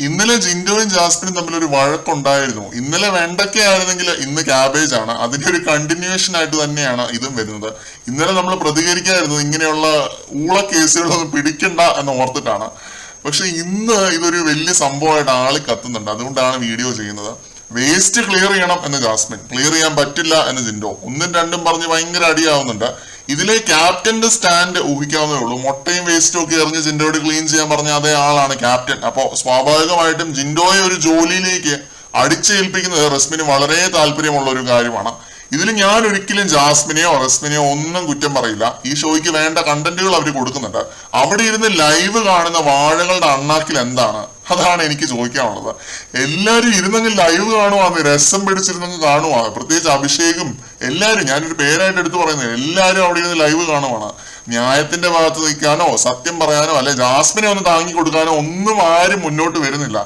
ഇന്നലെ ജിൻഡോയും ജാസ്മിനും തമ്മിൽ ഒരു വഴക്കുണ്ടായിരുന്നു. ഇന്നലെ വെണ്ടയ്ക്ക ആയിരുന്നെങ്കിൽ ഇന്ന് ക്യാബേജ് ആണ്. അതിന്റെ ഒരു കണ്ടിന്യൂവേഷൻ ആയിട്ട് തന്നെയാണ് ഇതും വരുന്നത്. ഇന്നലെ നമ്മൾ പ്രതികരിക്കായിരുന്നു ഇങ്ങനെയുള്ള ഊള കേസുകളൊന്നും പിടിക്കണ്ട എന്ന് ഓർത്തിട്ടാണ്. പക്ഷെ ഇന്ന് ഇതൊരു വലിയ സംഭവമായിട്ട് ആള് കത്തുന്നുണ്ട്. അതുകൊണ്ടാണ് വീഡിയോ ചെയ്യുന്നത്. വേസ്റ്റ് ക്ലിയർ ചെയ്യണം എന്ന് ജാസ്മിൻ, ക്ലിയർ ചെയ്യാൻ പറ്റില്ല എന്ന് ജിൻഡോ. ഒന്നും രണ്ടും പറഞ്ഞ് ഭയങ്കര അടിയാവുന്നുണ്ട്. ഇതിലെ ക്യാപ്റ്റന്റെ സ്റ്റാൻഡ് ഊഹിക്കാവുന്നേ ഉള്ളൂ. മുട്ടയും വേസ്റ്റും ഒക്കെ എറിഞ്ഞ് ജിൻഡോയോട് ക്ലീൻ ചെയ്യാൻ പറഞ്ഞ അതേ ആളാണ് ക്യാപ്റ്റൻ. അപ്പോ സ്വാഭാവികമായിട്ടും ജിൻഡോയെ ഒരു ജോലിയിലേക്ക് അടിച്ചേൽപ്പിക്കുന്നത് റസ്മിന് വളരെ താല്പര്യമുള്ള ഒരു കാര്യമാണ്. ഇതിൽ ഞാൻ ഒരിക്കലും ജാസ്മിനെയോ റസ്മിനെയോ ഒന്നും കുറ്റം പറയില്ല. ഈ ഷോയ്ക്ക് വേണ്ട കണ്ടന്റുകൾ അവർ കൊടുക്കുന്നുണ്ട്. അവിടെ ഇരുന്ന് ലൈവ് കാണുന്ന വാഴകളുടെ അണ്ണാക്കിൽ എന്താണ്, അതാണ് എനിക്ക് ചോദിക്കാനുള്ളത്. എല്ലാരും ഇരുന്നെങ്കിൽ ലൈവ് കാണുവാന്ന്, രസം പിടിച്ചിരുന്നെങ്കിൽ കാണുവാ. പ്രത്യേകിച്ച് അഭിഷേകും എല്ലാരും, ഞാനൊരു പേരായിട്ട് എടുത്തു പറയുന്നത്, എല്ലാരും അവിടെ ഇരുന്ന് ലൈവ് കാണുവാണ്. ന്യായത്തിന്റെ ഭാഗത്ത് നിൽക്കാനോ സത്യം പറയാനോ അല്ലെ ജാസ്മിനെ ഒന്ന് താങ്ങി കൊടുക്കാനോ ഒന്നും ആരും മുന്നോട്ട് വരുന്നില്ല.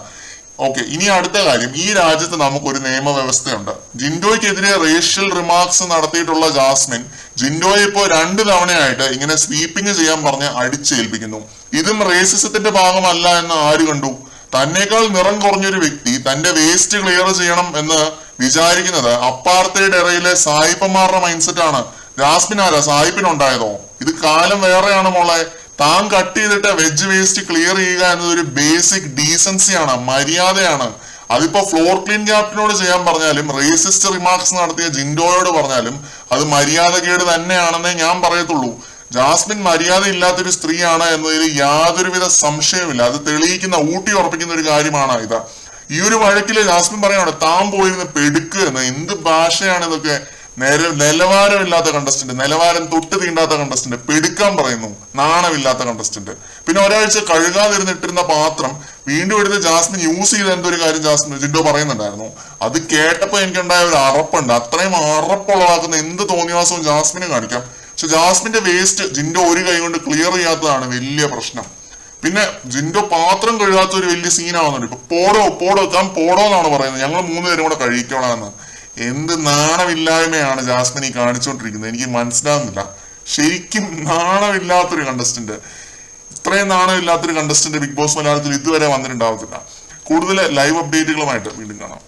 ഓക്കെ, ഇനി അടുത്ത കാര്യം, ഈ രാജ്യത്ത് നമുക്കൊരു നിയമവ്യവസ്ഥയുണ്ട്. ജിൻഡോയ്ക്കെതിരെ റേഷ്യൽ റിമാർക്സ് നടത്തിയിട്ടുള്ള ജാസ്മിൻ ജിൻഡോയെ ഇപ്പോ 2 തവണയായിട്ട് ഇങ്ങനെ സ്വീപ്പിംഗ് ചെയ്യാൻ പറഞ്ഞ് അടിച്ചേൽപ്പിക്കുന്നു. ഇതും റേസിസത്തിന്റെ ഭാഗമല്ല എന്ന് ആര് കണ്ടു? തന്നേക്കാൾ നിറം കുറഞ്ഞൊരു വ്യക്തി തന്റെ വേസ്റ്റ് ക്ലിയർ ചെയ്യണം എന്ന് വിചാരിക്കുന്നത് അപ്പാർത്തൈഡ് എറയിലെ സായിപ്പന്മാരുടെ മൈൻഡ്സെറ്റ് ആണ്. ജാസ്മിൻ ആരാ സായിപ്പിനുണ്ടായതോ? ഇത് കാലം വേറെയാണ് മോളെ. താൻ കട്ട് ചെയ്തിട്ട് വെജ് വേസ്റ്റ് ക്ലിയർ ചെയ്യുക എന്നതൊരു ബേസിക് ഡീസൻസിയാണ്, മര്യാദയാണ്. അതിപ്പോ ഫ്ലോർ ക്ലീൻ ക്യാപ്റ്റനോട് ചെയ്യാൻ പറഞ്ഞാലും റേസിസ്റ്റ് റിമാർക്സ് നടത്തിയ ജിൻഡോയോട് പറഞ്ഞാലും അത് മര്യാദകേട് തന്നെയാണെന്നേ ഞാൻ പറയത്തുള്ളൂ. ജാസ്മിൻ മര്യാദ ഇല്ലാത്തൊരു സ്ത്രീയാണ് എന്നതിൽ യാതൊരുവിധ സംശയമില്ല. അത് തെളിയിക്കുന്ന, ഊട്ടി ഉറപ്പിക്കുന്ന ഒരു കാര്യമാണ് ഇത്. ഈ ഒരു വഴക്കില് ജാസ്മിൻ പറയാണ് താൻ പോയിരുന്ന് പെടുക്കുക എന്ന്. എന്ത് ഭാഷയാണ് ഇതൊക്കെ? നിലവാരമില്ലാത്ത കണ്ടസ്റ്റന്റ്, നിലവാരം തൊട്ട് തീണ്ടാത്ത കണ്ടസ്റ്റന്റ്, പെടുക്കാൻ പറയുന്നു, നാണമില്ലാത്ത കണ്ടസ്റ്റന്റ്. പിന്നെ ഒരാഴ്ച കഴുകാതിരുന്നിട്ടിരുന്ന പാത്രം വീണ്ടും എടുത്ത് ജാസ്മിൻ യൂസ് ചെയ്ത എന്തൊരു കാര്യം ജാസ്മിൻ ജിൻഡോ പറയുന്നുണ്ടായിരുന്നു. അത് കേട്ടപ്പോ എനിക്കുണ്ടായ ഒരു അറപ്പുണ്ട്. അത്രയും അറപ്പുളവാക്കുന്ന എന്ത് തോന്നിവാസവും ജാസ്മിന് കാണിക്കാം. പക്ഷെ ജാസ്മിന്റെ വേസ്റ്റ് ജിൻഡോ ഒരു കൈ കൊണ്ട് ക്ലിയർ ചെയ്യാത്തതാണ് വലിയ പ്രശ്നം. പിന്നെ ജിൻഡോ പാത്രം കഴുകാത്ത ഒരു വലിയ സീനാവുന്നുണ്ട്. ഇപ്പൊ പോടോ താൻ പോടോ എന്നാണ് പറയുന്നത്. ഞങ്ങൾ 3 പേരും കൂടെ കഴിക്കണമെന്ന്. എന്ത് നാണമില്ലായ്മയാണ് ജാസ്മിൻ ഈ കാണിച്ചുകൊണ്ടിരിക്കുന്നത്, എനിക്ക് മനസ്സിലാവുന്നില്ല. ശരിക്കും നാണമില്ലാത്തൊരു കണ്ടസ്റ്റന്റ്, ഇത്രയും നാണമില്ലാത്തൊരു കണ്ടസ്റ്റന്റ് ബിഗ് ബോസ് മലയാളത്തിൽ ഇതുവരെ വന്നിട്ടുണ്ടാവത്തില്ല. കൂടുതൽ ലൈവ് അപ്ഡേറ്റുകളുമായിട്ട് വീണ്ടും കാണാം.